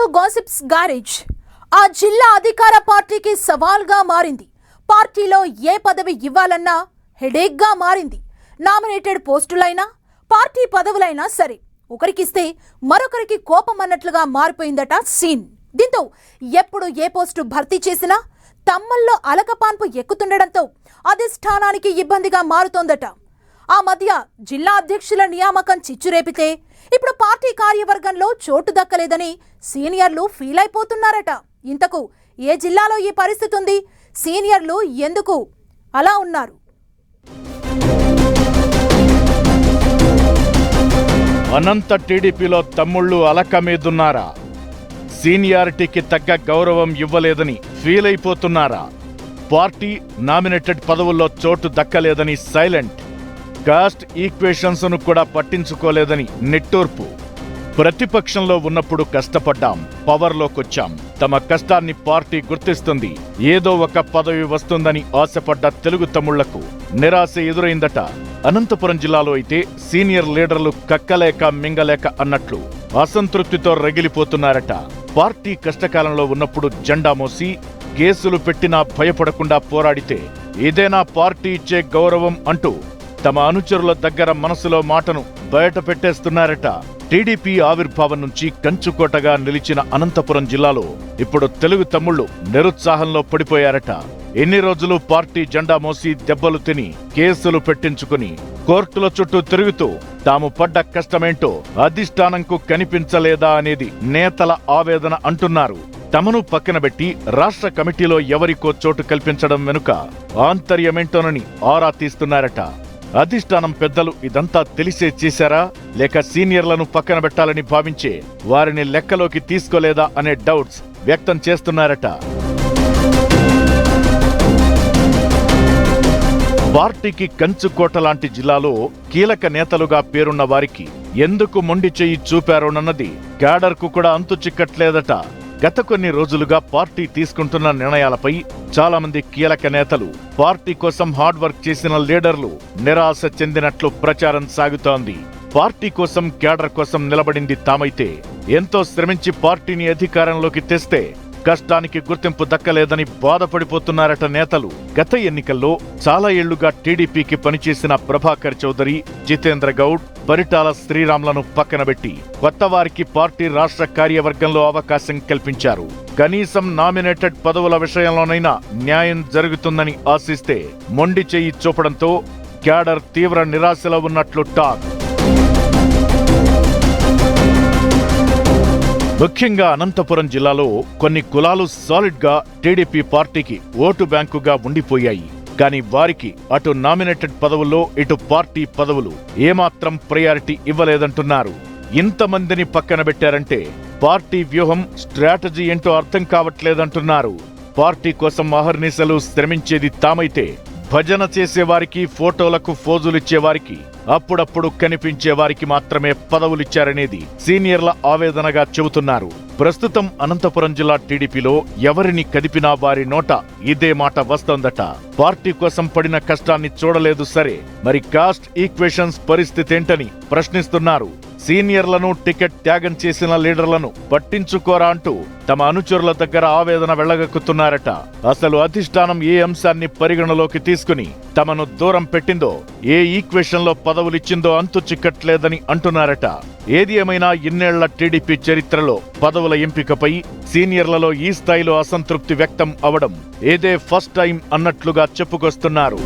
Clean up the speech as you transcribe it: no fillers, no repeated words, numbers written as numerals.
To gossips garage. ఆ జిల్లా అధికార పార్టీకి సవాల్గా మారింది. పార్టీలో ఏ పదవి ఇవ్వాలన్నా హెడేక్గా మారింది. నామినేటెడ్ పోస్టులైనా పార్టీ పదవులైనా సరే ఒకరికిస్తే మరొకరికి కోపం అన్నట్లుగా మారిపోయిందట సీన్. దీంతో ఎప్పుడు ఏ పోస్టు భర్తీ చేసినా తమ్మల్లో అలకపాన్పు ఎక్కుతుండడంతో అధిష్టానానికి ఇబ్బందిగా మారుతోందట. ఆ మధ్య జిల్లా అధ్యక్షుల నియామకం చిచ్చురేపితే ఇప్పుడు పార్టీ కార్యవర్గంలో చోటు దక్కలేదని సీనియర్లు ఫీల్ అయిపోతున్నారట. ఇంతకు ఏ జిల్లాలో ఈ పరిస్థితి ఉంది? సీనియర్లు ఎందుకు అలా ఉన్నారు? అనంత టీడీపీలో తమ్ముళ్ళు అలక మీదున్నారా? సీనియారిటీకి తగ్గ గౌరవం ఇవ్వలేదని ఫీల్ అయిపోతున్నారా? పార్టీ నామినేటెడ్ పదవుల్లో చోటు దక్కలేదని సైలెంట్. కాస్ట్ ఈక్వేషన్స్ ను కూడా పట్టించుకోలేదని నిట్టూర్పు. ప్రతిపక్షంలో ఉన్నప్పుడు కష్టపడ్డాం, పవర్లోకొచ్చాం, తమ కష్టాన్ని పార్టీ గుర్తిస్తుంది, ఏదో ఒక పదవి వస్తుందని ఆశపడ్డ తెలుగు తమ్ముళ్లకు నిరాశ ఎదురైందట. అనంతపురం జిల్లాలో అయితే సీనియర్ లీడర్లు కక్కలేక మింగలేక అన్నట్లు అసంతృప్తితో రగిలిపోతున్నారట. పార్టీ కష్టకాలంలో ఉన్నప్పుడు జెండా మోసి కేసులు పెట్టినా భయపడకుండా పోరాడితే ఇదేనా పార్టీ ఇచ్చే గౌరవం అంటూ తమ అనుచరుల దగ్గర మనసులో మాటను బయట పెట్టేస్తున్నారట. టీడీపీ ఆవిర్భావం నుంచి కంచుకోటగా నిలిచిన అనంతపురం జిల్లాలో ఇప్పుడు తెలుగు తమ్ముళ్లు నిరుత్సాహంలో పడిపోయారట. ఎన్ని రోజులు పార్టీ జెండా మోసి దెబ్బలు తిని కేసులు పెట్టించుకుని కోర్టుల చుట్టూ తిరుగుతూ తాము పడ్డ కష్టమేంటో అధిష్టానంకు కనిపించలేదా అనేది నేతల ఆవేదన అంటున్నారు. తమను పక్కనబెట్టి రాష్ట్ర కమిటీలో ఎవరికో చోటు కల్పించడం వెనుక ఆంతర్యమేంటోనని ఆరా తీస్తున్నారట. అధిష్టానం పెద్దలు ఇదంతా తెలిసే చేశారా, లేక సీనియర్లను పక్కన పెట్టాలని భావించే వారిని లెక్కలోకి తీసుకోలేదా అనే డౌట్స్ వ్యక్తం చేస్తున్నారట. పార్టీకి కంచుకోట లాంటి జిల్లాలో కీలక నేతలుగా పేరున్న వారికి ఎందుకు మొండి చెయ్యి చూపారోనన్నది క్యాడర్కు కూడా అంతు చిక్కట్లేదట. గత కొన్ని రోజులుగా పార్టీ తీసుకుంటున్న నిర్ణయాలపై చాలా మంది కీలక నేతలు, పార్టీ కోసం హార్డ్ వర్క్ చేసిన లీడర్లు నిరాశ చెందినట్లు ప్రచారం సాగుతోంది. పార్టీ కోసం, క్యాడర్ కోసం నిలబడింది తామైతే ఎంతో శ్రమించి పార్టీని అధికారంలోకి తెస్తే కష్టానికి గుర్తింపు దక్కలేదని బాధపడిపోతున్నారట నేతలు. గత ఎన్నికల్లో చాలా ఏళ్లుగా టీడీపీకి పనిచేసిన ప్రభాకర్ చౌదరి, జితేంద్ర గౌడ్, పరిటాల శ్రీరామ్లను పక్కనబెట్టి కొత్త వారికి పార్టీ రాష్ట్ర కార్యవర్గంలో అవకాశం కల్పించారు. కనీసం నామినేటెడ్ పదవుల విషయంలోనైనా న్యాయం జరుగుతుందని ఆశిస్తే మొండి చెయ్యి చూపడంతో క్యాడర్ తీవ్ర నిరాశలో ఉన్నట్లు టాక్. ముఖ్యంగా అనంతపురం జిల్లాలో కొన్ని కులాలు సాలిడ్ గా టీడీపీ పార్టీకి ఓటు బ్యాంకుగా ఉండిపోయాయి. కానీ వారికి అటు నామినేటెడ్ పదవుల్లో ఇటు పార్టీ పదవులు ఏమాత్రం ప్రయారిటీ ఇవ్వలేదంటున్నారు. ఇంతమందిని పక్కన పెట్టారంటే పార్టీ వ్యూహం, స్ట్రాటజీ ఏంటో అర్థం కావట్లేదంటున్నారు. పార్టీ కోసం అహర్నిశలు శ్రమించేది తామైతే భజన చేసేవారికి, ఫోటోలకు ఫోజులిచ్చేవారికి, అప్పుడప్పుడు కనిపించే వారికి మాత్రమే పదవులిచ్చారనేది సీనియర్ల ఆవేదనగా చెబుతున్నారు. ప్రస్తుతం అనంతపురం జిల్లా టీడీపీలో ఎవరిని కదిపినా వారి నోట ఇదే మాట వస్తోందట. పార్టీ కోసం పడిన కష్టాన్ని చూడలేదు సరే, మరి కాస్ట్ ఈక్వేషన్స్ పరిస్థితేంటని ప్రశ్నిస్తున్నారు. సీనియర్లను, టికెట్ త్యాగం చేసిన లీడర్లను పట్టించుకోరా అంటూ తమ అనుచరుల దగ్గర ఆవేదన వెళ్లగక్కుతున్నారట. అసలు అధిష్టానం ఏ అంశాన్ని పరిగణలోకి తీసుకుని తమను దూరం పెట్టిందో, ఏ ఈక్వేషన్లో పదవులిచ్చిందో అంతు చిక్కట్లేదని అంటున్నారట. ఏది ఏమైనా ఇన్నేళ్ల టీడీపీ చరిత్రలో పదవుల ఎంపికపై సీనియర్లలో ఈ స్థాయిలో అసంతృప్తి వ్యక్తం అవడం ఏదే ఫస్ట్ టైం అన్నట్లుగా చెప్పుకొస్తున్నారు.